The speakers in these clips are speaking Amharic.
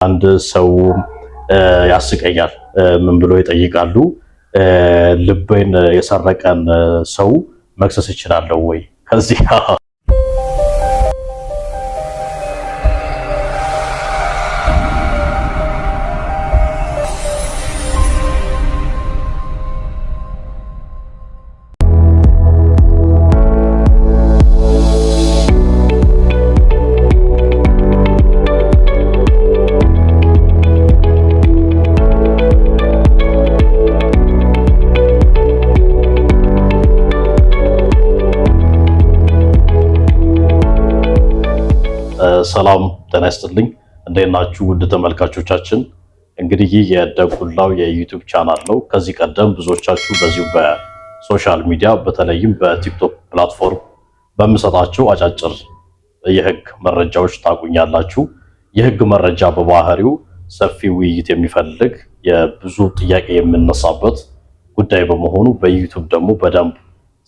አንድ ሰው ያስቀኛል። ምን ብሎ ይጠይቃሉ? ልቤን የሰረቀን ሰው መክሰስ ይችላል ወይ? ከዚህ ሰላም ጤና ይስጥልኝ። እንዴት ናችሁ ውድ ተመልካቾቻችን? እንግዲህ ይህ የደጉላው የዩቲዩብ ቻናል ነው። ከዚህ ቀደም ብዙዎቻችሁ በዚሁ በሶሻል ሚዲያ በተለይም በቲክቶክ ፕላትፎርም በምሰጣቸው አጫጭር የህግ መረጃዎች ታቁኛላችሁ። የህግ መረጃ በባህሪው ሰፊ ውይይት የሚፈልግ የብዙ ጥያቄ የምነሳበት ጉዳይ በመሆኑ በዩቲዩብ ደግሞ በደንብ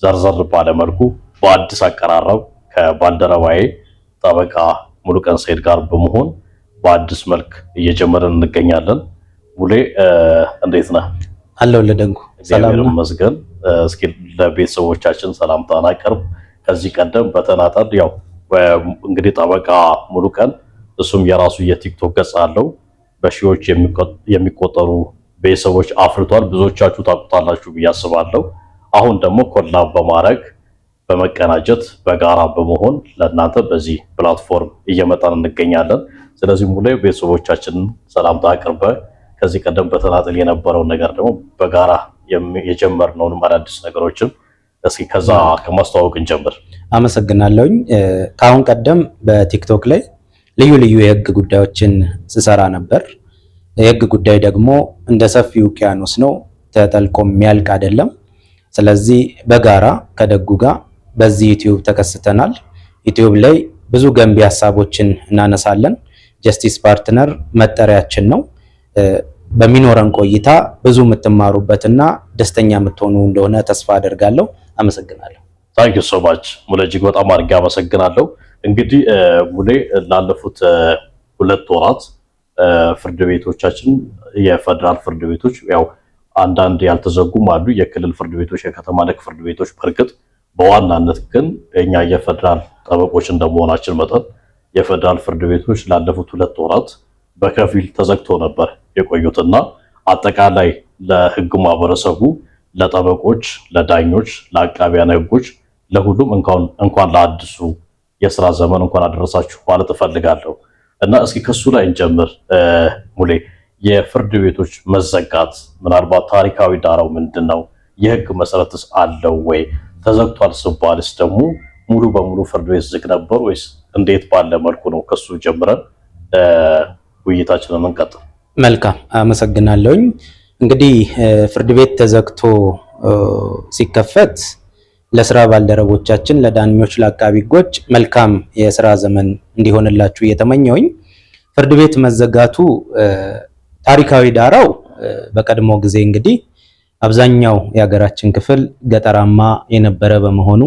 ዘርዘር ባለ መልኩ በአዲስ አቀራረብ ከባልደረባዬ ጠበቃ ሙሉቀን ሰይድ ጋር በመሆን በአዲስ መልክ እየጀመረን እንገኛለን። ሙሌ እንዴት ነህ? አለው ለደንጉ ሰላም ነው መስገን። እስኪ ለቤተሰቦቻችን ሰላምታን አቅርብ። ከዚህ ቀደም በተናጠል ያው እንግዲህ ጠበቃ ሙሉቀን እሱም የራሱ የቲክቶክ ገጽ አለው። በሺዎች የሚቆጠሩ ቤተሰቦች አፍርቷል። ብዙዎቻችሁ ታውቁታላችሁ ብዬ አስባለሁ። አሁን ደግሞ ኮላብ በማድረግ በመቀናጀት በጋራ በመሆን ለእናንተ በዚህ ፕላትፎርም እየመጣን እንገኛለን። ስለዚህ ሙሉ ቤተሰቦቻችንን ሰላምታ አቅርበ ከዚህ ቀደም በተናጠል የነበረውን ነገር ደግሞ በጋራ የጀመርነውን አዳዲስ ነገሮችን እስኪ ከዛ ከማስተዋወቅ እንጀምር። አመሰግናለሁኝ። ከአሁን ቀደም በቲክቶክ ላይ ልዩ ልዩ የህግ ጉዳዮችን ስሰራ ነበር። የህግ ጉዳይ ደግሞ እንደ ሰፊ ውቅያኖስ ነው፣ ተጠልቆ የሚያልቅ አይደለም። ስለዚህ በጋራ ከደጉ ጋር በዚህ ዩቲዩብ ተከስተናል። ዩቲዩብ ላይ ብዙ ገንቢ ሀሳቦችን እናነሳለን። ጀስቲስ ፓርትነር መጠሪያችን ነው። በሚኖረን ቆይታ ብዙ የምትማሩበትና ደስተኛ የምትሆኑ እንደሆነ ተስፋ አደርጋለሁ። አመሰግናለሁ። ታንክ ዩ ሶ ማች ሙሌ፣ እጅግ በጣም አድርጌ አመሰግናለሁ። እንግዲህ ሙሌ ላለፉት 2 ወራት ፍርድ ቤቶቻችን የፌደራል ፍርድ ቤቶች ያው አንዳንድ ያልተዘጉም አሉ፣ የክልል ፍርድ ቤቶች፣ የከተማ ነክ ፍርድ ቤቶች በርግጥ በዋናነት ግን እኛ የፌደራል ጠበቆች እንደመሆናችን መጠን የፌደራል ፍርድ ቤቶች ላለፉት 2 ወራት በከፊል ተዘግቶ ነበር የቆዩትና አጠቃላይ ለህግ ማህበረሰቡ፣ ለጠበቆች፣ ለዳኞች፣ ለአቃቢያን ህጎች፣ ለሁሉም እንኳን ለአዲሱ የስራ ዘመን እንኳን አደረሳችሁ ማለት እፈልጋለሁ እና እስኪ ከሱ ላይ እንጀምር። ሙሌ፣ የፍርድ ቤቶች መዘጋት ምናልባት ታሪካዊ ዳራው ምንድነው? የህግ መሰረትስ አለው ወይ? ተዘግቷል ስባልስ ደግሞ ሙሉ በሙሉ ፍርድ ቤት ዝግ ነበር ወይስ እንዴት ባለ መልኩ ነው? ከሱ ጀምረን ውይይታችንን እንቀጥል። መልካም አመሰግናለሁኝ። እንግዲህ ፍርድ ቤት ተዘግቶ ሲከፈት ለስራ ባልደረቦቻችን፣ ለዳኞች፣ ለአቃቢ ህጎች መልካም የስራ ዘመን እንዲሆንላችሁ እየተመኘሁኝ፣ ፍርድ ቤት መዘጋቱ ታሪካዊ ዳራው በቀድሞ ጊዜ እንግዲህ አብዛኛው የሀገራችን ክፍል ገጠራማ የነበረ በመሆኑ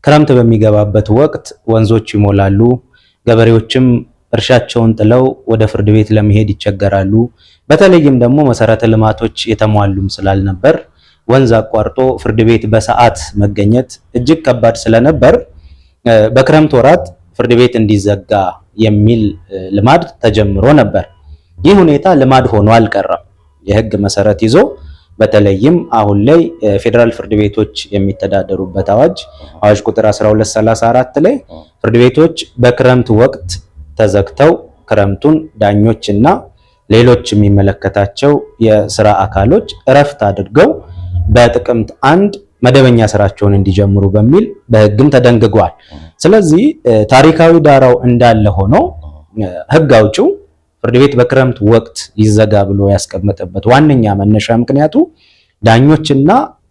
ክረምት በሚገባበት ወቅት ወንዞች ይሞላሉ። ገበሬዎችም እርሻቸውን ጥለው ወደ ፍርድ ቤት ለመሄድ ይቸገራሉ። በተለይም ደግሞ መሰረተ ልማቶች የተሟሉም ስላልነበር ወንዝ አቋርጦ ፍርድ ቤት በሰዓት መገኘት እጅግ ከባድ ስለነበር በክረምት ወራት ፍርድ ቤት እንዲዘጋ የሚል ልማድ ተጀምሮ ነበር። ይህ ሁኔታ ልማድ ሆኖ አልቀረም። የህግ መሰረት ይዞ በተለይም አሁን ላይ ፌደራል ፍርድ ቤቶች የሚተዳደሩበት አዋጅ ቁጥር 1234 ላይ ፍርድ ቤቶች በክረምት ወቅት ተዘግተው ክረምቱን ዳኞችና ሌሎች የሚመለከታቸው የስራ አካሎች እረፍት አድርገው በጥቅምት 1 መደበኛ ስራቸውን እንዲጀምሩ በሚል በህግም ተደንግጓል። ስለዚህ ታሪካዊ ዳራው እንዳለ ሆኖ ህግ አውጪው ፍርድ ቤት በክረምት ወቅት ይዘጋ ብሎ ያስቀመጠበት ዋነኛ መነሻ ምክንያቱ ዳኞችና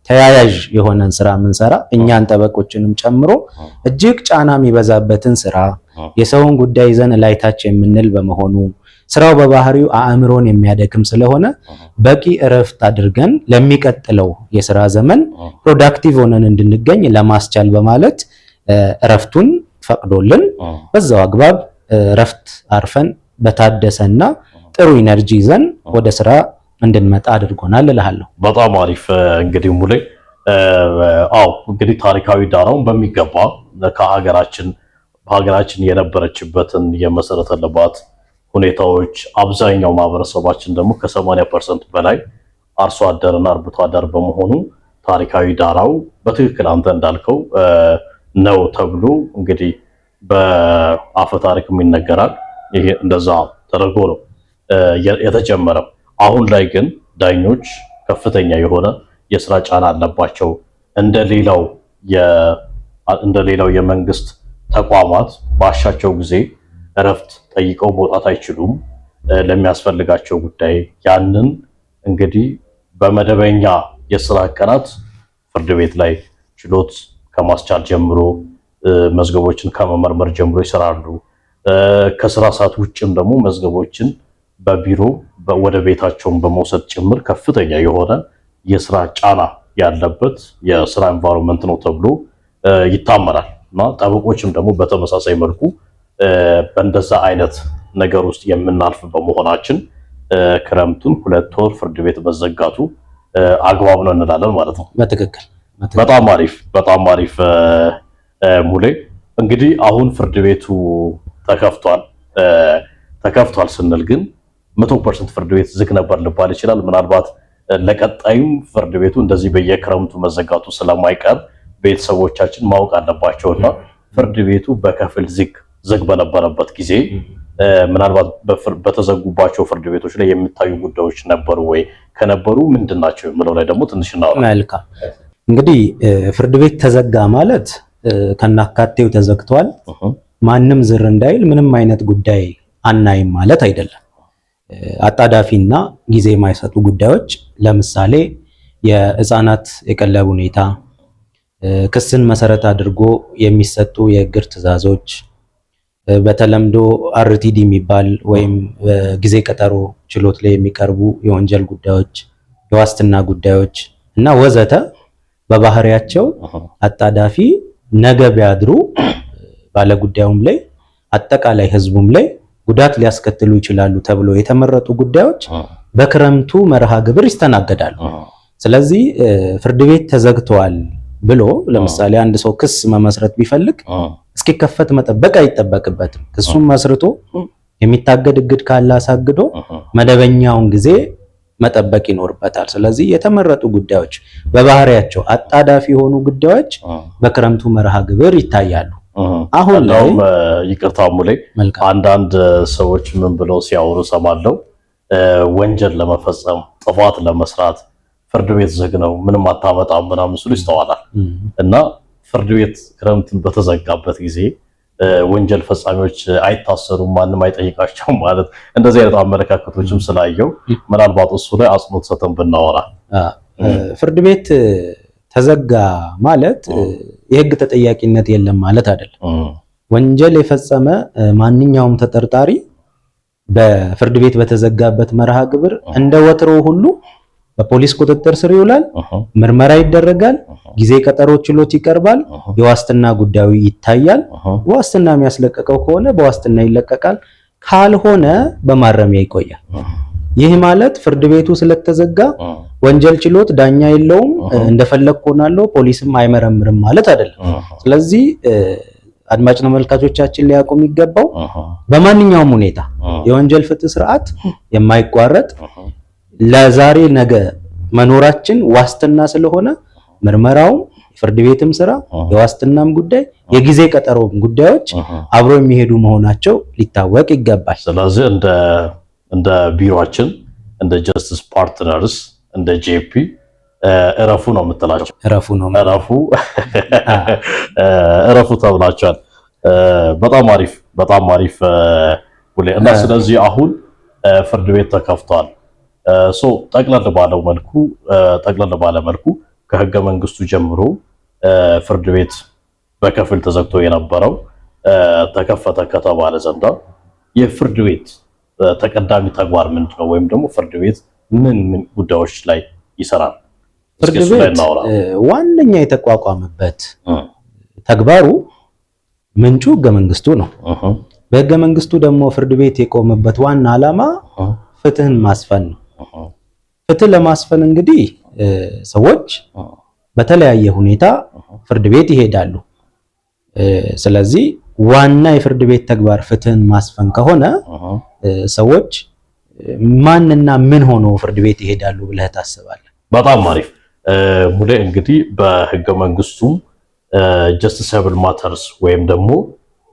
ተያያዥ የሆነን ስራ ምንሰራ እኛን ጠበቆችንም ጨምሮ እጅግ ጫና የሚበዛበትን ስራ የሰውን ጉዳይ ይዘን ላይታች የምንል በመሆኑ ስራው በባህሪው አእምሮን የሚያደክም ስለሆነ በቂ እረፍት አድርገን ለሚቀጥለው የስራ ዘመን ፕሮዳክቲቭ ሆነን እንድንገኝ ለማስቻል በማለት እረፍቱን ፈቅዶልን በዛው አግባብ እረፍት አርፈን በታደሰና ጥሩ ኢነርጂ ይዘን ወደ ስራ እንድንመጣ አድርጎናል እልሃለሁ። በጣም አሪፍ። እንግዲህ ሙሌ እንግዲህ ታሪካዊ ዳራውን በሚገባ ሀገራችን የነበረችበትን የመሰረተ ልማት ሁኔታዎች አብዛኛው ማህበረሰባችን ደግሞ ከ80% በላይ አርሶ አደርና አርብቶ አደር በመሆኑ ታሪካዊ ዳራው በትክክል አንተ እንዳልከው ነው ተብሎ እንግዲህ በአፈ ታሪክም ይነገራል። ይሄ እንደዛ ተደርጎ ነው የተጀመረው። አሁን ላይ ግን ዳኞች ከፍተኛ የሆነ የስራ ጫና አለባቸው። እንደሌላው የመንግስት ተቋማት ባሻቸው ጊዜ እረፍት ጠይቀው መውጣት አይችሉም ለሚያስፈልጋቸው ጉዳይ። ያንን እንግዲህ በመደበኛ የስራ ቀናት ፍርድ ቤት ላይ ችሎት ከማስቻል ጀምሮ መዝገቦችን ከመመርመር ጀምሮ ይሰራሉ። ከስራ ሰዓት ውጭም ደግሞ መዝገቦችን በቢሮ ወደ ቤታቸውን በመውሰድ ጭምር ከፍተኛ የሆነ የስራ ጫና ያለበት የስራ ኤንቫይሮንመንት ነው ተብሎ ይታመናል እና ጠበቆችም ደግሞ በተመሳሳይ መልኩ በእንደዛ አይነት ነገር ውስጥ የምናልፍ በመሆናችን ክረምቱን 2 ወር ፍርድ ቤት መዘጋቱ አግባብ ነው እንላለን ማለት ነው። በትክክል በጣም አሪፍ ሙሌ። እንግዲህ አሁን ፍርድ ቤቱ ተከፍቷል ስንል ግን 100% ፍርድ ቤት ዝግ ነበር ሊባል ይችላል። ምናልባት ለቀጣዩም ፍርድ ቤቱ እንደዚህ በየክረምቱ መዘጋቱ ስለማይቀር ቤተሰቦቻችን ማወቅ አለባቸውና ፍርድ ቤቱ በከፊል ዝግ በነበረበት ጊዜ ምናልባት በተዘጉባቸው ፍርድ ቤቶች ላይ የሚታዩ ጉዳዮች ነበሩ ወይ? ከነበሩ ምንድናቸው የምለው ላይ ደግሞ ትንሽ እናወራ። መልካም። እንግዲህ ፍርድ ቤት ተዘጋ ማለት ከናካቴው ተዘግቷል፣ ማንም ዝር እንዳይል ምንም አይነት ጉዳይ አናይም ማለት አይደለም። አጣዳፊና ጊዜ የማይሰጡ ጉዳዮች ለምሳሌ የህፃናት የቀለብ ሁኔታ፣ ክስን መሰረት አድርጎ የሚሰጡ የእግር ትዕዛዞች፣ በተለምዶ አርቲዲ የሚባል ወይም ጊዜ ቀጠሮ ችሎት ላይ የሚቀርቡ የወንጀል ጉዳዮች፣ የዋስትና ጉዳዮች እና ወዘተ በባህሪያቸው አጣዳፊ ነገ ቢያድሩ ባለጉዳዩም ላይ አጠቃላይ ህዝቡም ላይ ጉዳት ሊያስከትሉ ይችላሉ ተብሎ የተመረጡ ጉዳዮች በክረምቱ መርሃ ግብር ይስተናገዳሉ። ስለዚህ ፍርድ ቤት ተዘግቷል ብሎ ለምሳሌ አንድ ሰው ክስ መመስረት ቢፈልግ እስኪከፈት መጠበቅ አይጠበቅበትም። ክሱን መስርቶ የሚታገድ እግድ ካለ አሳግዶ መደበኛውን ጊዜ መጠበቅ ይኖርበታል። ስለዚህ የተመረጡ ጉዳዮች በባህሪያቸው አጣዳፊ የሆኑ ጉዳዮች በክረምቱ መርሃ ግብር ይታያሉ። አሁን ላይ ይቅርታ ሙሌ፣ አንዳንድ ሰዎች ምን ብለው ሲያወሩ ሰማለው፣ ወንጀል ለመፈጸም ጥፋት ለመስራት ፍርድ ቤት ዝግ ነው ምንም አታመጣም ምናምን ሲሉ ይስተዋላል። እና ፍርድ ቤት ክረምትን በተዘጋበት ጊዜ ወንጀል ፈጻሚዎች አይታሰሩም፣ ማንም አይጠይቃቸውም ማለት እንደዚህ አይነት አመለካከቶችም ስላየው ምናልባት እሱ ላይ አጽንኦት ሰጥተን ብናወራ። ፍርድ ቤት ተዘጋ ማለት የህግ ተጠያቂነት የለም ማለት አይደለም። ወንጀል የፈጸመ ማንኛውም ተጠርጣሪ በፍርድ ቤት በተዘጋበት መርሃ ግብር እንደ ወትሮ ሁሉ በፖሊስ ቁጥጥር ስር ይውላል፣ ምርመራ ይደረጋል፣ ጊዜ ቀጠሮ ችሎት ይቀርባል፣ የዋስትና ጉዳዩ ይታያል። ዋስትና የሚያስለቀቀው ከሆነ በዋስትና ይለቀቃል፣ ካልሆነ በማረሚያ ይቆያል። ይህ ማለት ፍርድ ቤቱ ስለተዘጋ ወንጀል ችሎት ዳኛ የለውም፣ እንደፈለግ ሆናለሁ ፖሊስም አይመረምርም ማለት አይደለም። ስለዚህ አድማጭ ተመልካቾቻችን ሊያውቁ የሚገባው በማንኛውም ሁኔታ የወንጀል ፍትህ ስርዓት የማይቋረጥ ለዛሬ ነገ መኖራችን ዋስትና ስለሆነ ምርመራውም ፍርድ ቤትም ስራ የዋስትናም ጉዳይ የጊዜ ቀጠሮም ጉዳዮች አብሮ የሚሄዱ መሆናቸው ሊታወቅ ይገባል። ስለዚህ እንደ ቢሮአችን እንደ ጀስቲስ ፓርትነርስ እንደ ጄፒ እረፉ ነው የምትላቸው? እረፉ ተብላችኋል። በጣም አሪፍ እና ስለዚህ አሁን ፍርድ ቤት ተከፍቷል። ጠቅለል ባለ መልኩ ከህገ መንግስቱ ጀምሮ ፍርድ ቤት በከፊል ተዘግቶ የነበረው ተከፈተ ከተባለ ዘንዳ የፍርድ ቤት ተቀዳሚ ተግባር ምንድነው? ወይም ደግሞ ፍርድ ቤት ምን ጉዳዮች ላይ ይሰራል? ፍርድ ቤት ዋነኛ የተቋቋመበት ተግባሩ ምንጩ ህገ መንግስቱ ነው። በህገ መንግስቱ ደግሞ ፍርድ ቤት የቆመበት ዋና ዓላማ ፍትህን ማስፈን ነው። ፍትህ ለማስፈን እንግዲህ ሰዎች በተለያየ ሁኔታ ፍርድ ቤት ይሄዳሉ። ስለዚህ ዋና የፍርድ ቤት ተግባር ፍትህን ማስፈን ከሆነ ሰዎች ማንና ምን ሆኖ ፍርድ ቤት ይሄዳሉ ብለህ ታስባለህ? በጣም አሪፍ ሙሌ። እንግዲህ በህገ መንግስቱም ጀስቲሰብል ማተርስ ወይም ደግሞ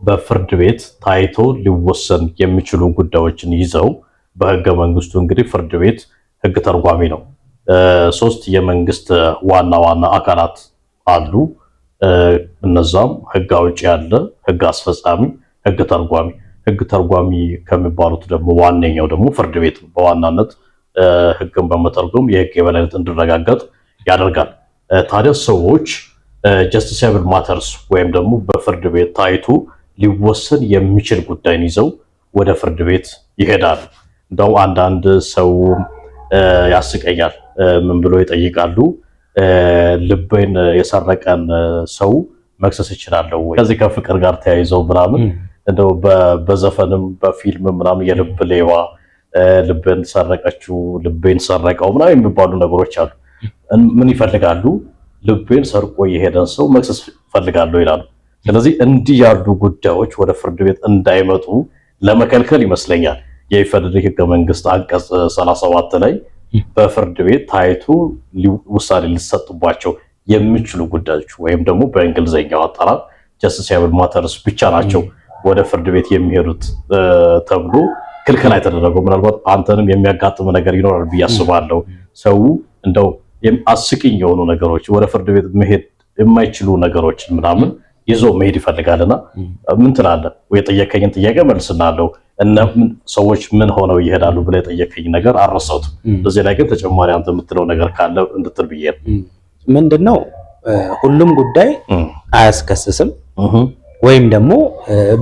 በፍርድ ቤት ታይቶ ሊወሰን የሚችሉ ጉዳዮችን ይዘው በህገ መንግስቱ እንግዲህ ፍርድ ቤት ህግ ተርጓሚ ነው። 3 የመንግስት ዋና ዋና አካላት አሉ። እነዛም ህግ አውጪ ያለ፣ ህግ አስፈጻሚ፣ ህግ ተርጓሚ። ህግ ተርጓሚ ከሚባሉት ደግሞ ዋነኛው ደግሞ ፍርድ ቤት ነው። በዋናነት ህግን በመተርጎም የህግ የበላይነት እንዲረጋገጥ ያደርጋል። ታዲያ ሰዎች ጀስቲሰብል ማተርስ ወይም ደግሞ በፍርድ ቤት ታይቶ ሊወሰን የሚችል ጉዳይን ይዘው ወደ ፍርድ ቤት ይሄዳሉ። እንደው አንዳንድ ሰው ያስቀኛል። ምን ብሎ ይጠይቃሉ? ልቤን የሰረቀን ሰው መክሰስ ይችላለሁ ወይ? ከዚህ ከፍቅር ጋር ተያይዘው ምናምን እንደው በዘፈንም በፊልም ምናምን የልብ ሌባ፣ ልቤን ሰረቀችው፣ ልቤን ሰረቀው ምናምን የሚባሉ ነገሮች አሉ። ምን ይፈልጋሉ? ልቤን ሰርቆ የሄደን ሰው መክሰስ ፈልጋለሁ ይላሉ። ስለዚህ እንዲህ ያሉ ጉዳዮች ወደ ፍርድ ቤት እንዳይመጡ ለመከልከል ይመስለኛል የኢፌዴሪ ህገ መንግስት አንቀጽ 37 ላይ በፍርድ ቤት ታይቶ ውሳኔ ሊሰጡባቸው የሚችሉ ጉዳዮች ወይም ደግሞ በእንግሊዝኛው አጠራር ጀስቲሰብል ማተርስ ብቻ ናቸው ወደ ፍርድ ቤት የሚሄዱት ተብሎ ክልክል የተደረገው። ምናልባት አንተንም የሚያጋጥም ነገር ይኖራል ብዬ አስባለሁ። ሰው እንደው አስቂኝ የሆኑ ነገሮች ወደ ፍርድ ቤት መሄድ የማይችሉ ነገሮችን ምናምን ይዞ መሄድ ይፈልጋልና ምን ትላለህ? የጠየቀኝን ጥያቄ መልስላለሁ። እና ሰዎች ምን ሆነው ይሄዳሉ ብለህ የጠየቀኝ ነገር አልረሳሁትም። በዚህ ላይ ግን ተጨማሪ አንተ የምትለው ነገር ካለ እንድትል ብዬ ነው። ምንድነው ሁሉም ጉዳይ አያስከስስም ወይም ደግሞ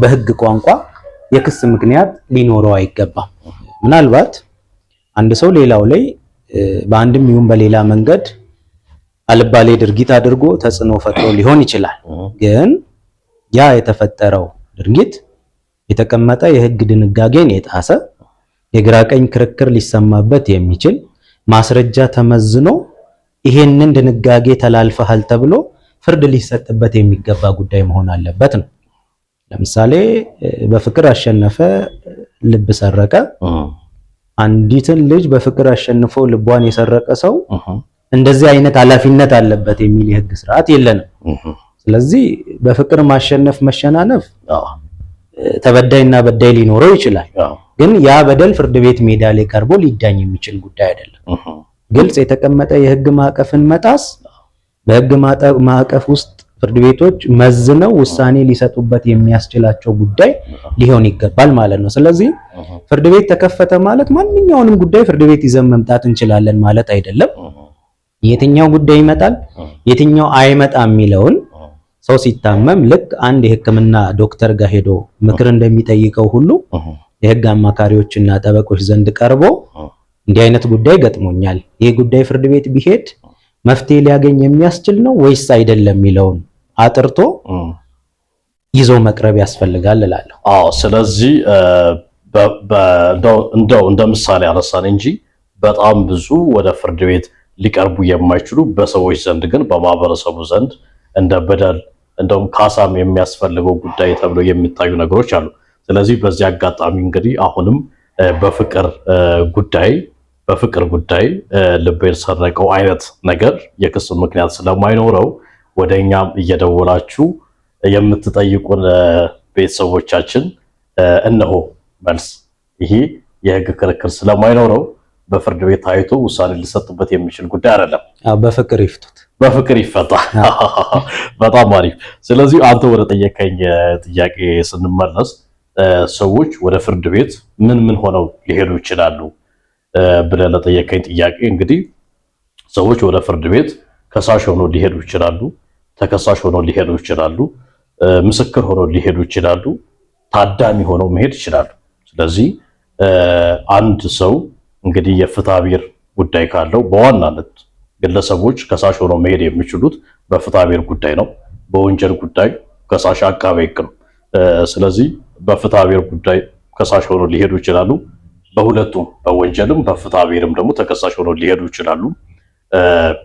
በህግ ቋንቋ የክስ ምክንያት ሊኖረው አይገባም። ምናልባት አንድ ሰው ሌላው ላይ በአንድም ይሁን በሌላ መንገድ አልባሌ ድርጊት አድርጎ ተጽዕኖ ፈጥሮ ሊሆን ይችላል። ግን ያ የተፈጠረው ድርጊት የተቀመጠ የህግ ድንጋጌን የጣሰ የግራ ቀኝ ክርክር ሊሰማበት የሚችል ማስረጃ ተመዝኖ ይሄንን ድንጋጌ ተላልፈሃል ተብሎ ፍርድ ሊሰጥበት የሚገባ ጉዳይ መሆን አለበት ነው። ለምሳሌ በፍቅር አሸነፈ፣ ልብ ሰረቀ። አንዲትን ልጅ በፍቅር አሸንፎ ልቧን የሰረቀ ሰው እንደዚህ አይነት ኃላፊነት አለበት የሚል የህግ ስርዓት የለንም። ስለዚህ በፍቅር ማሸነፍ መሸናነፍ ተበዳይና በዳይ ሊኖረው ይችላል። ግን ያ በደል ፍርድ ቤት ሜዳ ላይ ቀርቦ ሊዳኝ የሚችል ጉዳይ አይደለም። ግልጽ የተቀመጠ የህግ ማዕቀፍን መጣስ በህግ ማዕቀፍ ውስጥ ፍርድ ቤቶች መዝነው ውሳኔ ሊሰጡበት የሚያስችላቸው ጉዳይ ሊሆን ይገባል ማለት ነው። ስለዚህ ፍርድ ቤት ተከፈተ ማለት ማንኛውንም ጉዳይ ፍርድ ቤት ይዘን መምጣት እንችላለን ማለት አይደለም። የትኛው ጉዳይ ይመጣል የትኛው አይመጣም የሚለውን ሰው ሲታመም ልክ አንድ የህክምና ዶክተር ጋር ሄዶ ምክር እንደሚጠይቀው ሁሉ የህግ አማካሪዎችና ጠበቆች ዘንድ ቀርቦ እንዲህ አይነት ጉዳይ ገጥሞኛል፣ ይሄ ጉዳይ ፍርድ ቤት ቢሄድ መፍትሄ ሊያገኝ የሚያስችል ነው ወይስ አይደለም የሚለውን አጥርቶ ይዞ መቅረብ ያስፈልጋል እላለሁ። አዎ፣ ስለዚህ እንደው እንደ ምሳሌ አነሳን እንጂ በጣም ብዙ ወደ ፍርድ ቤት ሊቀርቡ የማይችሉ በሰዎች ዘንድ ግን በማህበረሰቡ ዘንድ እንደ በደል እንደውም ካሳም የሚያስፈልገው ጉዳይ ተብሎ የሚታዩ ነገሮች አሉ። ስለዚህ በዚህ አጋጣሚ እንግዲህ አሁንም በፍቅር ጉዳይ ልቤን ሰረቀው አይነት ነገር የክስ ምክንያት ስለማይኖረው ወደኛም እየደወላችሁ የምትጠይቁን ቤተሰቦቻችን እነሆ መልስ። ይሄ የህግ ክርክር ስለማይኖረው በፍርድ ቤት ታይቶ ውሳኔ ሊሰጥበት የሚችል ጉዳይ አይደለም። በፍቅር ይፍቱት፣ በፍቅር ይፈታ። በጣም አሪፍ። ስለዚህ አንተ ወደ ጠየቀኝ ጥያቄ ስንመለስ ሰዎች ወደ ፍርድ ቤት ምን ሆነው ሊሄዱ ይችላሉ ብለህ ለጠየቀኝ ጥያቄ እንግዲህ ሰዎች ወደ ፍርድ ቤት ከሳሽ ሆነው ሊሄዱ ይችላሉ፣ ተከሳሽ ሆነው ሊሄዱ ይችላሉ፣ ምስክር ሆነው ሊሄዱ ይችላሉ፣ ታዳሚ ሆነው መሄድ ይችላሉ። ስለዚህ አንድ ሰው እንግዲህ የፍትሐ ብሔር ጉዳይ ካለው በዋናነት ግለሰቦች ከሳሽ ሆነው መሄድ የሚችሉት በፍትሐ ብሔር ጉዳይ ነው። በወንጀል ጉዳይ ከሳሽ አቃቤ ሕግ ነው። ስለዚህ በፍትሐ ብሔር ጉዳይ ከሳሽ ሆነው ሊሄዱ ይችላሉ። በሁለቱም በወንጀልም በፍትሐ ብሔርም ደግሞ ተከሳሽ ሆነው ሊሄዱ ይችላሉ።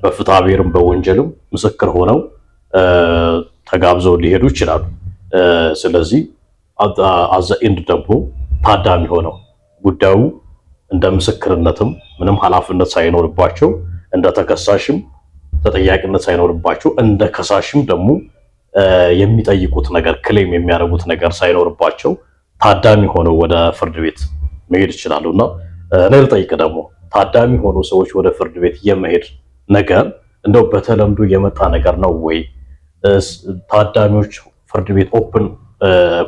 በፍትሐ ብሔርም በወንጀልም ምስክር ሆነው ተጋብዘው ሊሄዱ ይችላሉ። ስለዚህ አዘ ኤንድ ደግሞ ታዳሚ ሆነው ጉዳዩ እንደ ምስክርነትም ምንም ኃላፊነት ሳይኖርባቸው እንደ ተከሳሽም ተጠያቂነት ሳይኖርባቸው እንደ ከሳሽም ደግሞ የሚጠይቁት ነገር ክሌም የሚያደርጉት ነገር ሳይኖርባቸው ታዳሚ ሆነው ወደ ፍርድ ቤት መሄድ ይችላሉ። እና እኔ ልጠይቅ ደግሞ ታዳሚ ሆኖ ሰዎች ወደ ፍርድ ቤት የመሄድ ነገር እንደው በተለምዶ የመጣ ነገር ነው ወይ? ታዳሚዎች ፍርድ ቤት ኦፕን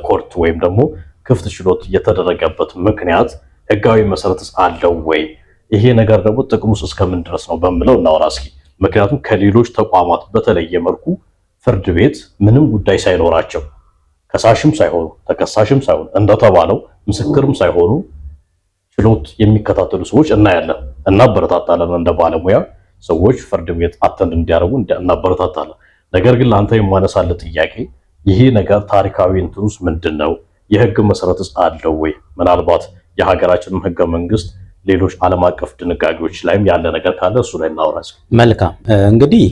ኮርት ወይም ደግሞ ክፍት ችሎት የተደረገበት ምክንያት ህጋዊ መሰረትስ አለው ወይ? ይሄ ነገር ደግሞ ጥቅሙስ እስከምን ድረስ ነው በሚለው እናወራ እስኪ። ምክንያቱም ከሌሎች ተቋማት በተለየ መልኩ ፍርድ ቤት ምንም ጉዳይ ሳይኖራቸው ከሳሽም ሳይሆኑ ተከሳሽም ሳይሆኑ እንደተባለው ምስክርም ሳይሆኑ ችሎት የሚከታተሉ ሰዎች እናያለን፣ እናበረታታለን። እንደ ባለሙያ ሰዎች ፍርድ ቤት አተንድ እንዲያደርጉ እናበረታታለን። ነገር ግን ለአንተ የማነሳልህ ጥያቄ ይሄ ነገር ታሪካዊ እንትኑስ ምንድን ነው? የህግ መሰረትስ አለው ወይ? ምናልባት የሀገራችንን ህገ መንግስት ሌሎች ዓለም አቀፍ ድንጋጌዎች ላይም ያለ ነገር ካለ እሱ ላይ እናውራ። መልካም እንግዲህ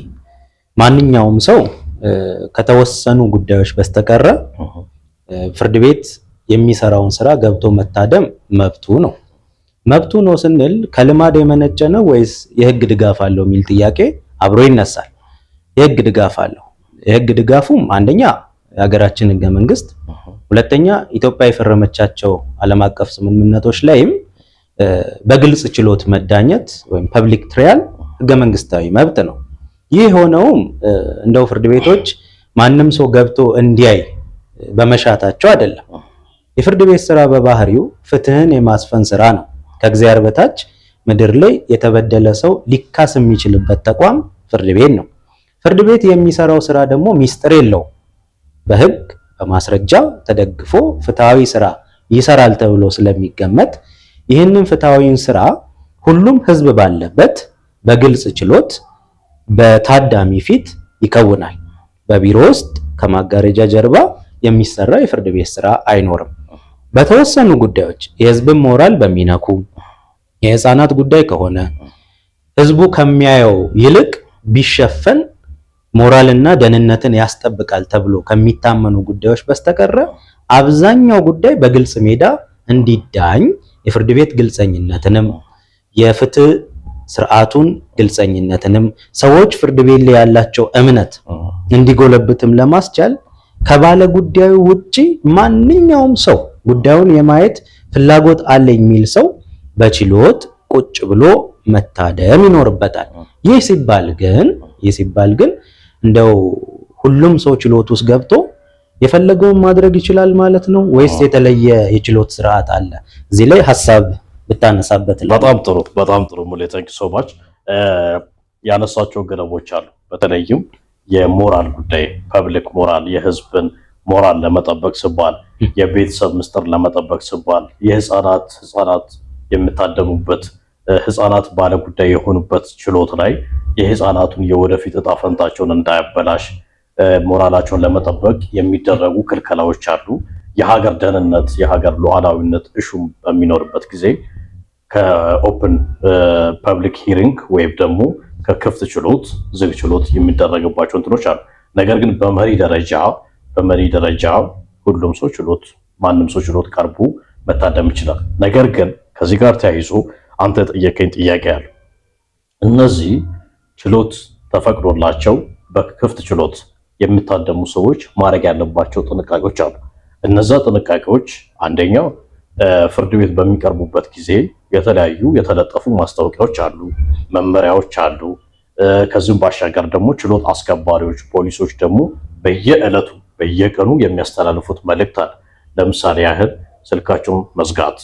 ማንኛውም ሰው ከተወሰኑ ጉዳዮች በስተቀረ ፍርድ ቤት የሚሰራውን ስራ ገብቶ መታደም መብቱ ነው። መብቱ ነው ስንል ከልማድ የመነጨ ነው ወይስ የህግ ድጋፍ አለው የሚል ጥያቄ አብሮ ይነሳል። የህግ ድጋፍ አለው። የህግ ድጋፉም አንደኛ የሀገራችን ህገ መንግስት፣ ሁለተኛ ኢትዮጵያ የፈረመቻቸው ዓለም አቀፍ ስምምነቶች ላይም በግልጽ ችሎት መዳኘት ወይም ፐብሊክ ትራያል ህገ መንግስታዊ መብት ነው። ይህ የሆነውም እንደው ፍርድ ቤቶች ማንም ሰው ገብቶ እንዲያይ በመሻታቸው አይደለም። የፍርድ ቤት ስራ በባህሪው ፍትህን የማስፈን ስራ ነው። ከእግዚአብሔር በታች ምድር ላይ የተበደለ ሰው ሊካስ የሚችልበት ተቋም ፍርድ ቤት ነው። ፍርድ ቤት የሚሰራው ስራ ደግሞ ሚስጥር የለው። በህግ በማስረጃ ተደግፎ ፍትሃዊ ስራ ይሰራል ተብሎ ስለሚገመት ይህንን ፍትሃዊን ስራ ሁሉም ህዝብ ባለበት በግልጽ ችሎት በታዳሚ ፊት ይከውናል። በቢሮ ውስጥ ከማጋረጃ ጀርባ የሚሰራ የፍርድ ቤት ስራ አይኖርም። በተወሰኑ ጉዳዮች የህዝብን ሞራል በሚነኩ የህፃናት ጉዳይ ከሆነ ህዝቡ ከሚያየው ይልቅ ቢሸፈን ሞራልና ደህንነትን ያስጠብቃል ተብሎ ከሚታመኑ ጉዳዮች በስተቀረ አብዛኛው ጉዳይ በግልጽ ሜዳ እንዲዳኝ የፍርድ ቤት ግልጸኝነትንም የፍትህ ስርዓቱን ግልጸኝነትንም ሰዎች ፍርድ ቤት ላይ ያላቸው እምነት እንዲጎለብትም ለማስቻል ከባለ ጉዳዩ ውጪ ማንኛውም ሰው ጉዳዩን የማየት ፍላጎት አለ የሚል ሰው በችሎት ቁጭ ብሎ መታደም ይኖርበታል። ይህ ሲባል ግን እንደው ሁሉም ሰው ችሎት ውስጥ ገብቶ የፈለገውን ማድረግ ይችላል ማለት ነው ወይስ የተለየ የችሎት ስርዓት አለ? እዚህ ላይ ሐሳብ ብታነሳበት። በጣም ጥሩ ሙሌ፣ ታንኪ ሶ ማች። ያነሳቸው ገደቦች አሉ። በተለይም የሞራል ጉዳይ ፐብሊክ ሞራል፣ የህዝብን ሞራል ለመጠበቅ ሲባል፣ የቤተሰብ ምስጢር ለመጠበቅ ሲባል፣ ህፃናት የሚታደሙበት ህፃናት ባለ ጉዳይ የሆኑበት ችሎት ላይ የህፃናቱን የወደፊት እጣ ፈንታቸውን እንዳያበላሽ ሞራላቸውን ለመጠበቅ የሚደረጉ ክልከላዎች አሉ። የሀገር ደህንነት፣ የሀገር ሉዓላዊነት እሹም በሚኖርበት ጊዜ ከኦፕን ፐብሊክ ሂሪንግ ወይም ደግሞ ከክፍት ችሎት ዝግ ችሎት የሚደረግባቸው እንትኖች አሉ። ነገር ግን በመሪ ደረጃ ሁሉም ሰው ችሎት ማንም ሰው ችሎት ቀርቦ መታደም ይችላል። ነገር ግን ከዚህ ጋር ተያይዞ አንተ የጠየቀኝ ጥያቄ አለ። እነዚህ ችሎት ተፈቅዶላቸው በክፍት ችሎት የሚታደሙ ሰዎች ማድረግ ያለባቸው ጥንቃቄዎች አሉ። እነዛ ጥንቃቄዎች አንደኛው ፍርድ ቤት በሚቀርቡበት ጊዜ የተለያዩ የተለጠፉ ማስታወቂያዎች አሉ፣ መመሪያዎች አሉ። ከዚህም ባሻገር ደግሞ ችሎት አስከባሪዎች ፖሊሶች ደግሞ በየዕለቱ በየቀኑ የሚያስተላልፉት መልእክት አለ። ለምሳሌ ያህል ስልካቸውን መዝጋት፣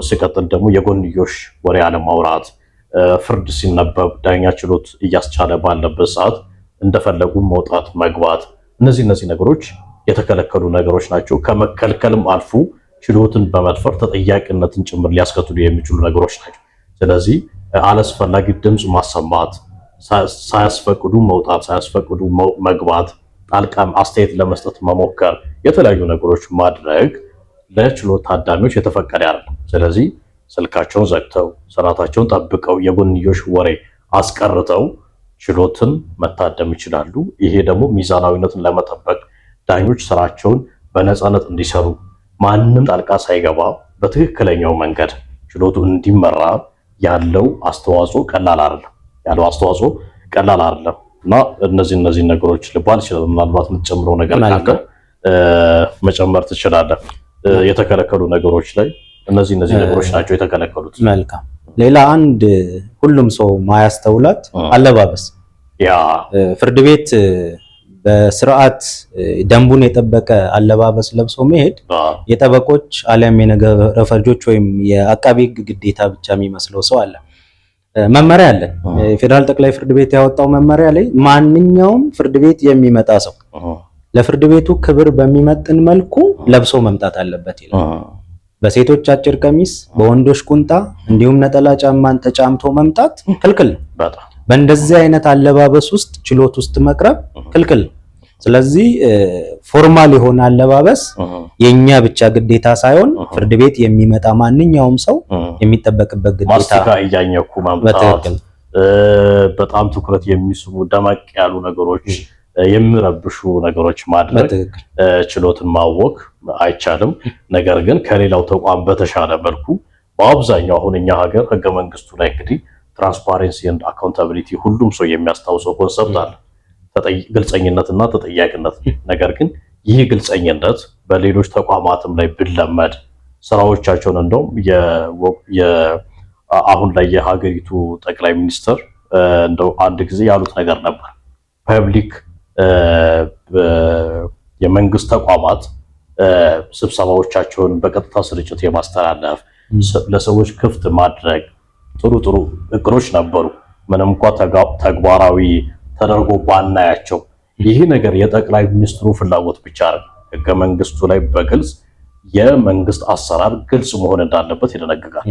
ሲቀጥል ደግሞ የጎንዮሽ ወሬ አለማውራት፣ ፍርድ ሲነበብ ዳኛ ችሎት እያስቻለ ባለበት ሰዓት እንደፈለጉ መውጣት መግባት፣ እነዚህ ነገሮች የተከለከሉ ነገሮች ናቸው። ከመከልከልም አልፎ ችሎትን በመድፈር ተጠያቂነትን ጭምር ሊያስከትሉ የሚችሉ ነገሮች ናቸው። ስለዚህ አላስፈላጊ ድምፅ ማሰማት፣ ሳያስፈቅዱ መውጣት፣ ሳያስፈቅዱ መግባት፣ ጣልቃም አስተያየት ለመስጠት መሞከር፣ የተለያዩ ነገሮች ማድረግ ለችሎት ታዳሚዎች የተፈቀደ አይደለም። ስለዚህ ስልካቸውን ዘግተው ስርዓታቸውን ጠብቀው የጎንዮሽ ወሬ አስቀርተው ችሎትን መታደም ይችላሉ። ይሄ ደግሞ ሚዛናዊነትን ለመጠበቅ ዳኞች ስራቸውን በነፃነት እንዲሰሩ ማንም ጣልቃ ሳይገባ በትክክለኛው መንገድ ችሎቱ እንዲመራ ያለው አስተዋጽኦ ቀላል አይደለም እና እነዚህ ነገሮች ልባል ይችላል። ምናልባት የምትጨምረው ነገር ካለ መጨመር ትችላለህ። የተከለከሉ ነገሮች ላይ እነዚህ ነገሮች ናቸው የተከለከሉት። መልካም። ሌላ አንድ ሁሉም ሰው ማያስተውላት አለባበስ፣ ፍርድ ቤት በስርዓት ደንቡን የጠበቀ አለባበስ ለብሶ መሄድ የጠበቆች አሊያም የነገረ ፈርጆች ወይም የአቃቢ ሕግ ግዴታ ብቻ የሚመስለው ሰው አለ። መመሪያ አለ። የፌዴራል ጠቅላይ ፍርድ ቤት ያወጣው መመሪያ ላይ ማንኛውም ፍርድ ቤት የሚመጣ ሰው ለፍርድ ቤቱ ክብር በሚመጥን መልኩ ለብሶ መምጣት አለበት ይላል። በሴቶች አጭር ቀሚስ፣ በወንዶች ቁንጣ እንዲሁም ነጠላ ጫማን ተጫምቶ መምጣት ክልክል ነው። በእንደዚህ አይነት አለባበስ ውስጥ ችሎት ውስጥ መቅረብ ክልክል ነው። ስለዚህ ፎርማል የሆነ አለባበስ የኛ ብቻ ግዴታ ሳይሆን ፍርድ ቤት የሚመጣ ማንኛውም ሰው የሚጠበቅበት ግዴታ። ማስቲካ እያኘኩ ማምጣት፣ በጣም ትኩረት የሚስቡ ደማቅ ያሉ ነገሮች፣ የሚረብሹ ነገሮች ማድረግ ችሎትን ማወክ አይቻልም። ነገር ግን ከሌላው ተቋም በተሻለ መልኩ በአብዛኛው አሁን እኛ ሀገር ህገ መንግስቱ ላይ እንግዲህ ትራንስፓረንሲ ኤንድ አካውንታቢሊቲ ሁሉም ሰው የሚያስታውሰው ኮንሰፕት አለ፣ ግልጸኝነትና ተጠያቂነት። ነገር ግን ይህ ግልጸኝነት በሌሎች ተቋማትም ላይ ቢለመድ ስራዎቻቸውን እንደውም አሁን ላይ የሀገሪቱ ጠቅላይ ሚኒስትር እንደው አንድ ጊዜ ያሉት ነገር ነበር። ፐብሊክ የመንግስት ተቋማት ስብሰባዎቻቸውን በቀጥታ ስርጭት የማስተላለፍ ለሰዎች ክፍት ማድረግ ጥሩ እቅዶች ነበሩ። ምንም እንኳን ተግባራዊ ተደርጎ ባናያቸው ይህ ነገር የጠቅላይ ሚኒስትሩ ፍላጎት ብቻ አይደለም። ህገ መንግስቱ ላይ በግልጽ የመንግስት አሰራር ግልጽ መሆን እንዳለበት ይደነግጋል።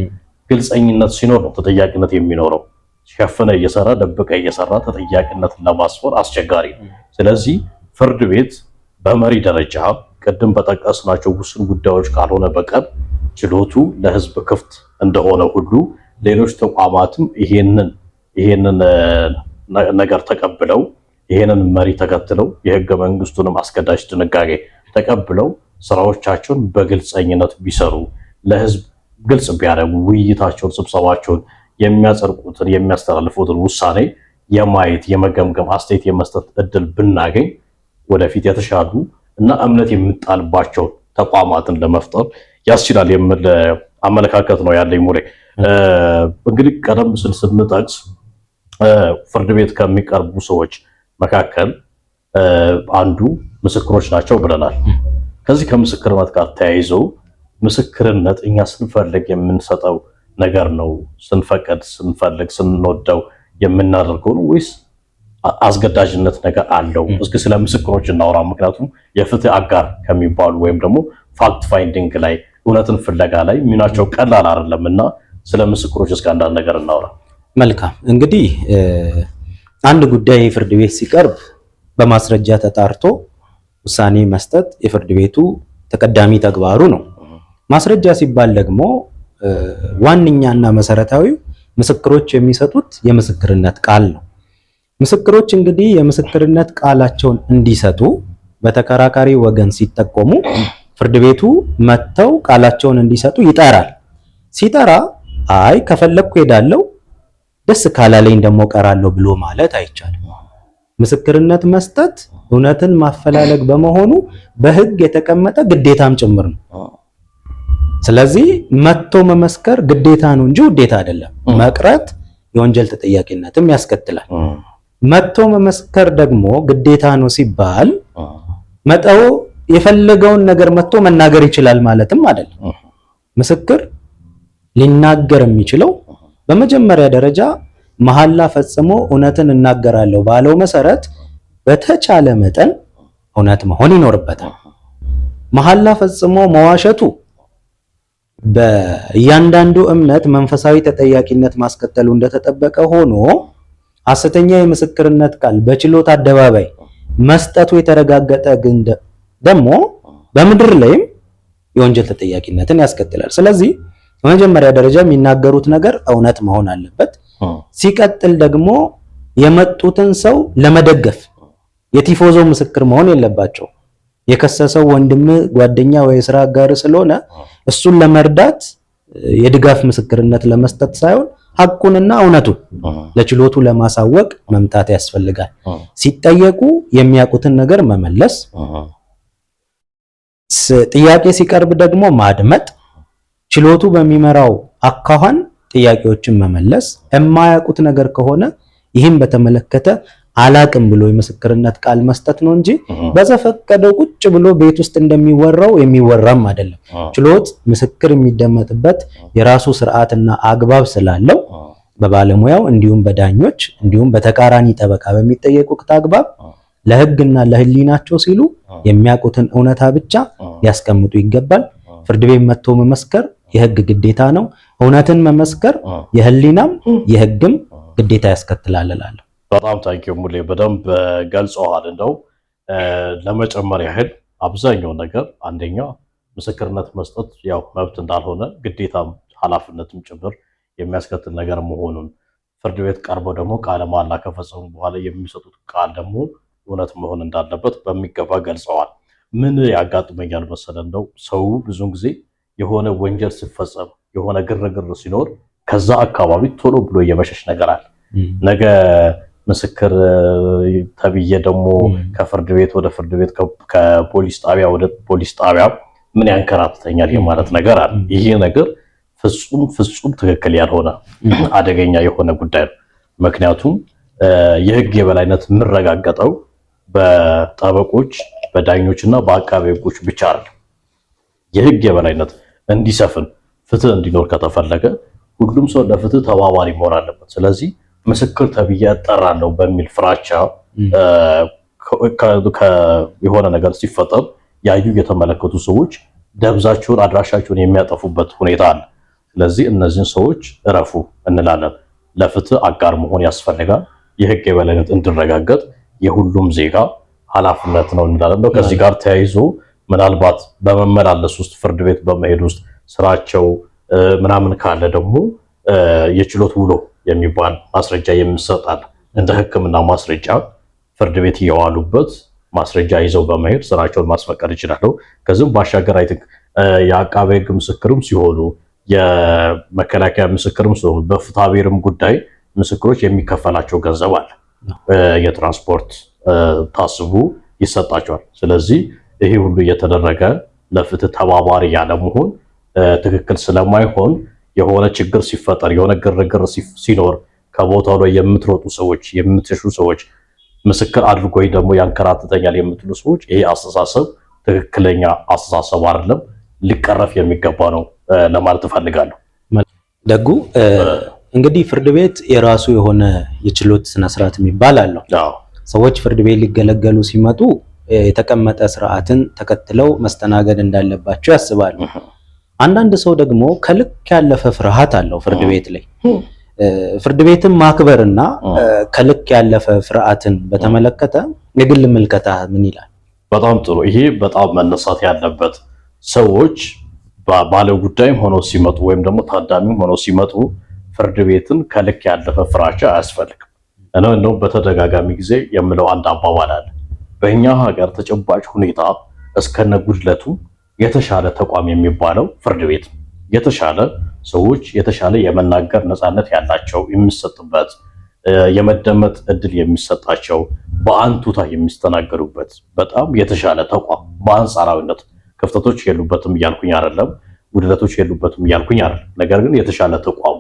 ግልጸኝነት ሲኖር ነው ተጠያቂነት የሚኖረው። ሸፍነ እየሰራ ደብቀ እየሰራ ተጠያቂነትን ለማስፈር አስቸጋሪ ነው። ስለዚህ ፍርድ ቤት በመሪ ደረጃ ቅድም በጠቀስናቸው ውስን ጉዳዮች ካልሆነ በቀር ችሎቱ ለህዝብ ክፍት እንደሆነ ሁሉ ሌሎች ተቋማትም ይሄንን ነገር ተቀብለው ይሄንን መሪ ተከትለው የህገ መንግስቱንም አስገዳጅ ድንጋጌ ተቀብለው ስራዎቻቸውን በግልጸኝነት ቢሰሩ ለህዝብ ግልጽ ቢያደርጉ ውይይታቸውን፣ ስብሰባቸውን የሚያጸድቁትን የሚያስተላልፉትን ውሳኔ የማየት የመገምገም አስተያየት የመስጠት እድል ብናገኝ ወደፊት የተሻሉ እና እምነት የሚጣልባቸው ተቋማትን ለመፍጠር ያስችላል የሚል አመለካከት ነው ያለኝ። ሙሌ እንግዲህ ቀደም ሲል ስንጠቅስ ፍርድ ቤት ከሚቀርቡ ሰዎች መካከል አንዱ ምስክሮች ናቸው ብለናል። ከዚህ ከምስክርነት ጋር ተያይዞ ምስክርነት እኛ ስንፈልግ የምንሰጠው ነገር ነው? ስንፈቅድ፣ ስንፈልግ፣ ስንወደው የምናደርገው ነው ወይስ አስገዳጅነት ነገር አለው? እስኪ ስለ ምስክሮች እናውራ። ምክንያቱም የፍትህ አጋር ከሚባሉ ወይም ደግሞ ፋክት ፋይንዲንግ ላይ እውነትን ፍለጋ ላይ ሚናቸው ቀላል አይደለም እና ስለ ምስክሮች እስከ አንዳንድ ነገር እናውራ። መልካም። እንግዲህ አንድ ጉዳይ ፍርድ ቤት ሲቀርብ በማስረጃ ተጣርቶ ውሳኔ መስጠት የፍርድ ቤቱ ተቀዳሚ ተግባሩ ነው። ማስረጃ ሲባል ደግሞ ዋነኛና መሰረታዊው ምስክሮች የሚሰጡት የምስክርነት ቃል ነው። ምስክሮች እንግዲህ የምስክርነት ቃላቸውን እንዲሰጡ በተከራካሪ ወገን ሲጠቆሙ ፍርድ ቤቱ መጥተው ቃላቸውን እንዲሰጡ ይጠራል። ሲጠራ አይ ከፈለኩ ሄዳለሁ፣ ደስ ካላለኝ ደግሞ ቀራለሁ ብሎ ማለት አይቻልም። ምስክርነት መስጠት እውነትን ማፈላለግ በመሆኑ በሕግ የተቀመጠ ግዴታም ጭምር ነው። ስለዚህ መጥቶ መመስከር ግዴታ ነው እንጂ ውዴታ አይደለም። መቅረት የወንጀል ተጠያቂነትም ያስከትላል። መጥቶ መመስከር ደግሞ ግዴታ ነው ሲባል መጠው የፈለገውን ነገር መጥቶ መናገር ይችላል ማለትም አይደለም። ምስክር ሊናገር የሚችለው በመጀመሪያ ደረጃ መሐላ ፈጽሞ እውነትን እናገራለሁ ባለው መሰረት በተቻለ መጠን እውነት መሆን ይኖርበታል። መሐላ ፈጽሞ መዋሸቱ በእያንዳንዱ እምነት መንፈሳዊ ተጠያቂነት ማስከተሉ እንደተጠበቀ ሆኖ ሐሰተኛ የምስክርነት ቃል በችሎት አደባባይ መስጠቱ የተረጋገጠ ግን ደግሞ በምድር ላይም የወንጀል ተጠያቂነትን ያስከትላል። ስለዚህ በመጀመሪያ ደረጃ የሚናገሩት ነገር እውነት መሆን አለበት። ሲቀጥል ደግሞ የመጡትን ሰው ለመደገፍ የቲፎዞ ምስክር መሆን የለባቸው። የከሰሰው ወንድም ጓደኛ ወይ ስራ አጋር ስለሆነ እሱን ለመርዳት የድጋፍ ምስክርነት ለመስጠት ሳይሆን ሐቁንና እውነቱን ለችሎቱ ለማሳወቅ መምጣት ያስፈልጋል። ሲጠየቁ የሚያውቁትን ነገር መመለስ፣ ጥያቄ ሲቀርብ ደግሞ ማድመጥ፣ ችሎቱ በሚመራው አኳኋን ጥያቄዎችን መመለስ፣ የማያውቁት ነገር ከሆነ ይህን በተመለከተ አላቅም ብሎ የምስክርነት ቃል መስጠት ነው እንጂ በዘፈቀደው ቁጭ ብሎ ቤት ውስጥ እንደሚወራው የሚወራም አይደለም። ችሎት ምስክር የሚደመጥበት የራሱ ስርዓትና አግባብ ስላለው በባለሙያው እንዲሁም በዳኞች እንዲሁም በተቃራኒ ጠበቃ በሚጠየቁት አግባብ ለሕግና ለሕሊናቸው ሲሉ የሚያውቁትን እውነታ ብቻ ያስቀምጡ ይገባል። ፍርድ ቤት መጥቶ መመስከር የሕግ ግዴታ ነው። እውነትን መመስከር የሕሊናም የሕግም ግዴታ ያስከትላል እላለሁ። በጣም ታንኪው ሙሌ፣ በደንብ ገልጸዋል። እንደው ለመጨመር ያህል አብዛኛው ነገር አንደኛ ምስክርነት መስጠት ያው መብት እንዳልሆነ ግዴታም ኃላፊነትም ጭምር የሚያስከትል ነገር መሆኑን ፍርድ ቤት ቀርበው ደግሞ ቃለ መሃላ ከፈጸሙ በኋላ የሚሰጡት ቃል ደግሞ እውነት መሆን እንዳለበት በሚገባ ገልጸዋል። ምን ያጋጥመኛል መሰለ፣ እንደው ሰው ብዙውን ጊዜ የሆነ ወንጀል ሲፈጸም የሆነ ግርግር ሲኖር ከዛ አካባቢ ቶሎ ብሎ የመሸሽ ነገር አለ። ነገ ምስክር ተብዬ ደግሞ ከፍርድ ቤት ወደ ፍርድ ቤት ከፖሊስ ጣቢያ ወደ ፖሊስ ጣቢያ ምን ያንከራተተኛል የማለት ነገር አለ። ይሄ ነገር ፍጹም ትክክል ያልሆነ አደገኛ የሆነ ጉዳይ ነው። ምክንያቱም የሕግ የበላይነት የምረጋገጠው በጠበቆች በዳኞችና በአቃቤ ሕጎች ብቻ አይደለም። የሕግ የበላይነት እንዲሰፍን ፍትህ እንዲኖር ከተፈለገ ሁሉም ሰው ለፍትህ ተባባሪ መሆን አለበት። ስለዚህ ምስክር ተብዬ እጠራለሁ በሚል ፍራቻ የሆነ ነገር ሲፈጠር ያዩ የተመለከቱ ሰዎች ደብዛቸውን አድራሻቸውን የሚያጠፉበት ሁኔታ አለ። ስለዚህ እነዚህን ሰዎች እረፉ እንላለን። ለፍትህ አጋር መሆን ያስፈልጋል። የሕግ የበላይነት እንዲረጋገጥ የሁሉም ዜጋ ኃላፊነት ነው እንላለን። ከዚህ ጋር ተያይዞ ምናልባት በመመላለስ ውስጥ ፍርድ ቤት በመሄድ ውስጥ ስራቸው ምናምን ካለ ደግሞ የችሎት ውሎ የሚባል ማስረጃ የሚሰጣል። እንደ ሕክምና ማስረጃ ፍርድ ቤት እየዋሉበት ማስረጃ ይዘው በመሄድ ስራቸውን ማስፈቀድ ይችላሉ። ከዚህም ባሻገር የአቃቤ ሕግ ምስክርም ሲሆኑ የመከላከያ ምስክርም ሲሆኑ በፍትሐ ብሔርም ጉዳይ ምስክሮች የሚከፈላቸው ገንዘብ አለ። የትራንስፖርት ታስቡ ይሰጣቸዋል። ስለዚህ ይሄ ሁሉ እየተደረገ ለፍትህ ተባባሪ ያለመሆን ትክክል ስለማይሆን የሆነ ችግር ሲፈጠር የሆነ ግርግር ሲኖር ከቦታው ላይ የምትሮጡ ሰዎች የምትሹ ሰዎች ምስክር አድርጎኝ ደግሞ ያንከራተተኛል የምትሉ ሰዎች ይሄ አስተሳሰብ ትክክለኛ አስተሳሰብ አይደለም፣ ሊቀረፍ የሚገባ ነው ለማለት እፈልጋለሁ። ደጉ እንግዲህ ፍርድ ቤት የራሱ የሆነ የችሎት ስነስርዓት የሚባል አለው። ሰዎች ፍርድ ቤት ሊገለገሉ ሲመጡ የተቀመጠ ስርዓትን ተከትለው መስተናገድ እንዳለባቸው ያስባሉ። አንዳንድ ሰው ደግሞ ከልክ ያለፈ ፍርሃት አለው ፍርድ ቤት ላይ። ፍርድ ቤትን ማክበርና ከልክ ያለፈ ፍርሃትን በተመለከተ የግል ምልከታ ምን ይላል? በጣም ጥሩ። ይሄ በጣም መነሳት ያለበት ሰዎች ባለ ጉዳይም ሆነው ሲመጡ ወይም ደግሞ ታዳሚም ሆነው ሲመጡ ፍርድ ቤትን ከልክ ያለፈ ፍራቻ አያስፈልግም። እኔ በተደጋጋሚ ጊዜ የምለው አንድ አባባል አለ። በእኛ ሀገር ተጨባጭ ሁኔታ እስከነ ጉድለቱ የተሻለ ተቋም የሚባለው ፍርድ ቤት፣ የተሻለ ሰዎች የተሻለ የመናገር ነፃነት ያላቸው የሚሰጥበት፣ የመደመጥ እድል የሚሰጣቸው፣ በአንቱታ የሚስተናገዱበት በጣም የተሻለ ተቋም በአንጻራዊነት ክፍተቶች የሉበትም እያልኩኝ አይደለም፣ ጉድለቶች የሉበትም እያልኩኝ አይደለም። ነገር ግን የተሻለ ተቋም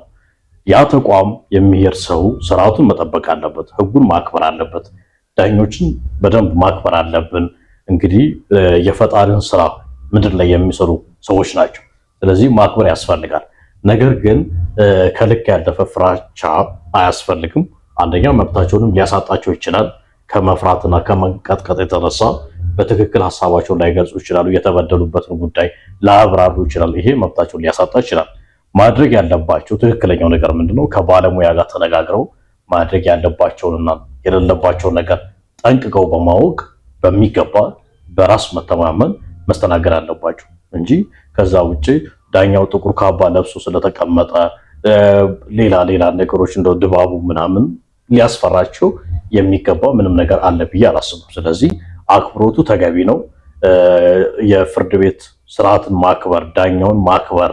ያ ተቋም የሚሄድ ሰው ስርዓቱን መጠበቅ አለበት፣ ህጉን ማክበር አለበት፣ ዳኞችን በደንብ ማክበር አለብን። እንግዲህ የፈጣሪን ስራ ምድር ላይ የሚሰሩ ሰዎች ናቸው። ስለዚህ ማክበር ያስፈልጋል። ነገር ግን ከልክ ያለፈ ፍራቻ አያስፈልግም። አንደኛ መብታቸውንም ሊያሳጣቸው ይችላል። ከመፍራትና ከመንቀጥቀጥ የተነሳ በትክክል ሀሳባቸውን ላይገልጹ ይችላሉ። የተበደሉበትን ጉዳይ ላያብራሩ ይችላሉ። ይሄ መብታቸውን ሊያሳጣ ይችላል። ማድረግ ያለባቸው ትክክለኛው ነገር ምንድነው? ከባለሙያ ጋር ተነጋግረው ማድረግ ያለባቸውንና የሌለባቸውን ነገር ጠንቅቀው በማወቅ በሚገባ በራስ መተማመን መስተናገድ አለባቸው እንጂ ከዛ ውጪ ዳኛው ጥቁር ካባ ለብሶ ስለተቀመጠ ሌላ ነገሮች እንደው ድባቡ ምናምን ሊያስፈራቸው የሚገባ ምንም ነገር አለ ብዬ አላስብም። ስለዚህ አክብሮቱ ተገቢ ነው። የፍርድ ቤት ስርዓትን ማክበር፣ ዳኛውን ማክበር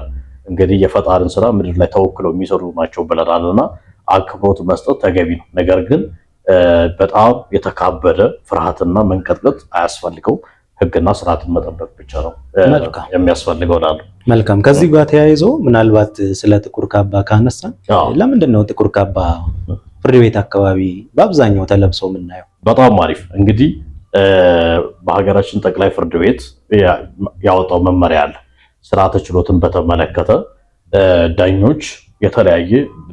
እንግዲህ የፈጣሪን ስራ ምድር ላይ ተወክለው የሚሰሩ ናቸው ብለናልና አክብሮት መስጠት ተገቢ ነው። ነገር ግን በጣም የተካበደ ፍርሃትና መንቀጥቀጥ አያስፈልገው። ህግና ስርዓትን መጠበቅ ብቻ ነው የሚያስፈልገው ላሉ። መልካም። ከዚህ ጋር ተያይዞ ምናልባት ስለ ጥቁር ካባ ካነሳን ለምንድን ነው ጥቁር ካባ ፍርድ ቤት አካባቢ በአብዛኛው ተለብሶ የምናየው? በጣም አሪፍ። እንግዲህ በሀገራችን ጠቅላይ ፍርድ ቤት ያወጣው መመሪያ አለ። ስርዓተ ችሎትን በተመለከተ ዳኞች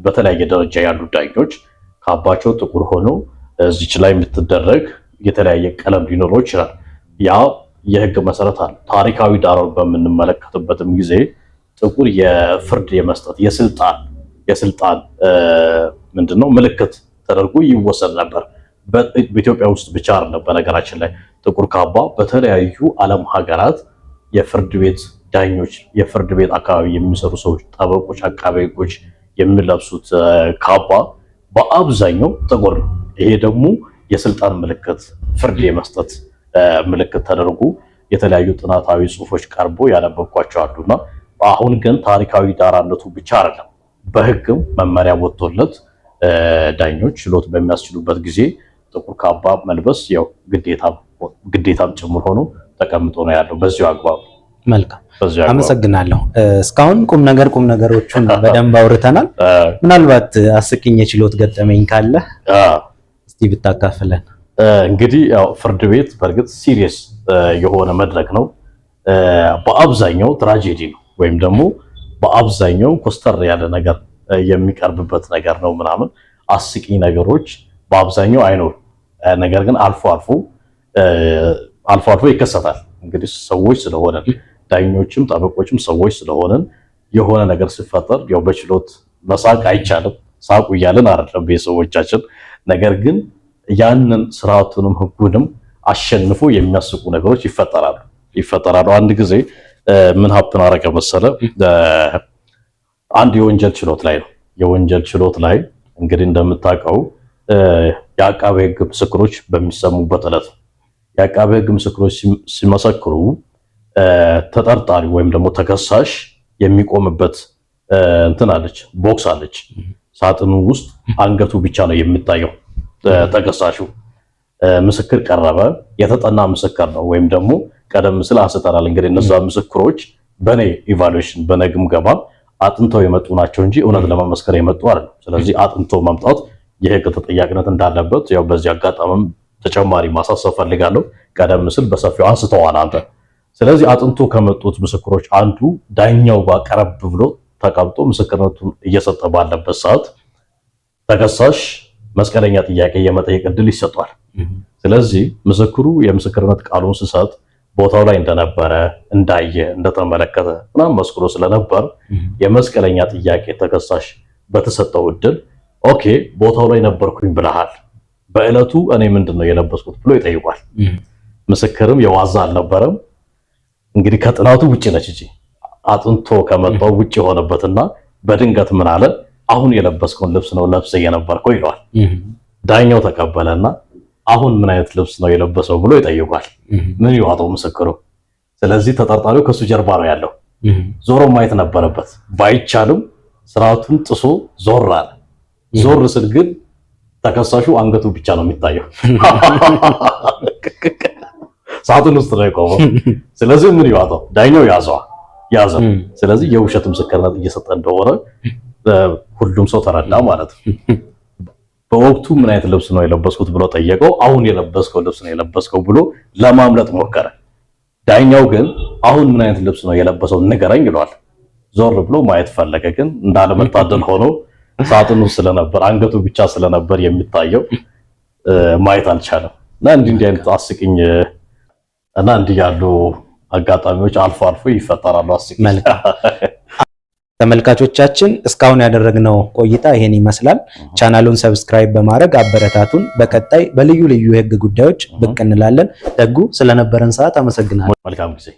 በተለያየ ደረጃ ያሉ ዳኞች ካባቸው ጥቁር ሆኖ እዚች ላይ የምትደረግ የተለያየ ቀለም ሊኖረው ይችላል። ያ የህግ መሰረት አለ። ታሪካዊ ዳራውን በምንመለከትበትም ጊዜ ጥቁር የፍርድ የመስጠት የስልጣን ምንድነው ምልክት ተደርጎ ይወሰድ ነበር። በኢትዮጵያ ውስጥ ብቻ አይደለም። በነገራችን ላይ ጥቁር ካባ በተለያዩ ዓለም ሀገራት የፍርድ ቤት ዳኞች፣ የፍርድ ቤት አካባቢ የሚሰሩ ሰዎች፣ ጠበቆች፣ አቃቤ ህጎች የሚለብሱት ካባ በአብዛኛው ጥቁር ነው። ይሄ ደግሞ የስልጣን ምልክት፣ ፍርድ የመስጠት ምልክት ተደርጎ የተለያዩ ጥናታዊ ጽሁፎች ቀርቦ ያነበብኳቸው አሉና አሁን ግን ታሪካዊ ዳራነቱ ብቻ አይደለም፣ በህግም መመሪያ ወጥቶለት ዳኞች ችሎት በሚያስችሉበት ጊዜ ጥቁር ካባ መልበስ ያው ግዴታም ጭምር ሆኖ ተቀምጦ ነው ያለው። በዚሁ አግባብ። መልካም፣ አመሰግናለሁ። እስካሁን ቁም ነገሮቹን በደንብ አውርተናል። ምናልባት አስቂኝ የችሎት ገጠመኝ ካለ እስቲ ብታካፍለን። እንግዲህ ያው ፍርድ ቤት በእርግጥ ሲሪየስ የሆነ መድረክ ነው። በአብዛኛው ትራጀዲ ነው ወይም ደግሞ በአብዛኛው ኮስተር ያለ ነገር የሚቀርብበት ነገር ነው ምናምን። አስቂኝ ነገሮች በአብዛኛው አይኖርም። ነገር ግን አልፎ አልፎ ይከሰታል። እንግዲህ ሰዎች ስለሆነን ዳኞችም ጠበቆችም ሰዎች ስለሆነን የሆነ ነገር ሲፈጠር ያው በችሎት መሳቅ አይቻልም። ሳቁ እያልን አይደለም ቤተሰቦቻችን። ነገር ግን ያንን ስርዓቱንም ህጉንም አሸንፎ የሚያስቁ ነገሮች ይፈጠራሉ። አንድ ጊዜ ምን ሀፕን አረገ መሰለ? አንድ የወንጀል ችሎት ላይ እንግዲህ እንደምታውቀው የአቃቤ ህግ ምስክሮች በሚሰሙበት ዕለት የአቃቤ ህግ ምስክሮች ሲመሰክሩ ተጠርጣሪ ወይም ደግሞ ተከሳሽ የሚቆምበት እንትን አለች፣ ቦክስ አለች። ሳጥኑ ውስጥ አንገቱ ብቻ ነው የሚታየው። ተከሳሹ ምስክር ቀረበ፣ የተጠና ምስክር ነው ወይም ደግሞ ቀደም ሲል አንስተናል። እንግዲህ እነዛ ምስክሮች በኔ ኢቫሉዌሽን በኔ ግምገማ አጥንተው የመጡ ናቸው እንጂ እውነት ለመመስከር የመጡ አይደለም። ስለዚህ አጥንቶ መምጣት የህግ ተጠያቂነት እንዳለበት ያው በዚህ አጋጣሚም ተጨማሪ ማሳሰብ ፈልጋለሁ። ቀደም ሲል በሰፊው አንስተዋል አንተ። ስለዚህ አጥንቶ ከመጡት ምስክሮች አንዱ ዳኛው ጋር ቀረብ ብሎ ተቀምጦ ምስክርነቱን እየሰጠ ባለበት ሰዓት ተከሳሽ መስቀለኛ ጥያቄ የመጠየቅ እድል ይሰጧል። ስለዚህ ምስክሩ የምስክርነት ቃሉን ሲሰጥ ቦታው ላይ እንደነበረ እንዳየ እንደተመለከተ ምናምን መስክሮ ስለነበር የመስቀለኛ ጥያቄ ተከሳሽ በተሰጠው እድል ኦኬ ቦታው ላይ ነበርኩኝ ብለሃል፣ በዕለቱ እኔ ምንድነው የለበስኩት ብሎ ይጠይቋል። ምስክርም የዋዛ አልነበረም። እንግዲህ ከጥናቱ ውጪ ነች እንጂ አጥንቶ ከመጣው ውጪ የሆነበትና በድንገት ምን አለ፣ አሁን የለበስከውን ልብስ ነው ለብሰ የነበርከው ይለዋል። ዳኛው ተቀበለና አሁን ምን አይነት ልብስ ነው የለበሰው ብሎ ይጠይቋል። ምን ይዋጠው ምስክሩ። ስለዚህ ተጠርጣሪው ከሱ ጀርባ ነው ያለው። ዞሮ ማየት ነበረበት። ባይቻልም ስርዓቱን ጥሶ ዞር አለ። ዞር ስል ግን ተከሳሹ አንገቱ ብቻ ነው የሚታየው። ሳጥን ውስጥ ነው የቆመው። ስለዚህ ምን ይዋጠው? ዳኛው ያዘ። ስለዚህ የውሸት ምስክርነት እየሰጠ እንደሆነ ሁሉም ሰው ተረዳ ማለት ነው። በወቅቱ ምን አይነት ልብስ ነው የለበስኩት ብሎ ጠየቀው። አሁን የለበስከው ልብስ ነው የለበስከው ብሎ ለማምለጥ ሞከረ። ዳኛው ግን አሁን ምን አይነት ልብስ ነው የለበሰው ንገረኝ ይለዋል። ዞር ብሎ ማየት ፈለገ። ግን እንዳለመታደል ሆኖ ሳጥኑ ስለነበር አንገቱ ብቻ ስለነበር የሚታየው ማየት አልቻለም። እና እንዲህ አይነት አስቂኝ እና እንዲህ ያሉ አጋጣሚዎች አልፎ ይፈጠራሉ። አስቂኝ ተመልካቾቻችን እስካሁን ያደረግነው ቆይታ ይሄን ይመስላል። ቻናሉን ሰብስክራይብ በማድረግ አበረታቱን። በቀጣይ በልዩ የህግ ጉዳዮች ብቅ እንላለን። ደጉ ስለነበረን ሰዓት አመሰግናለሁ። መልካም ጊዜ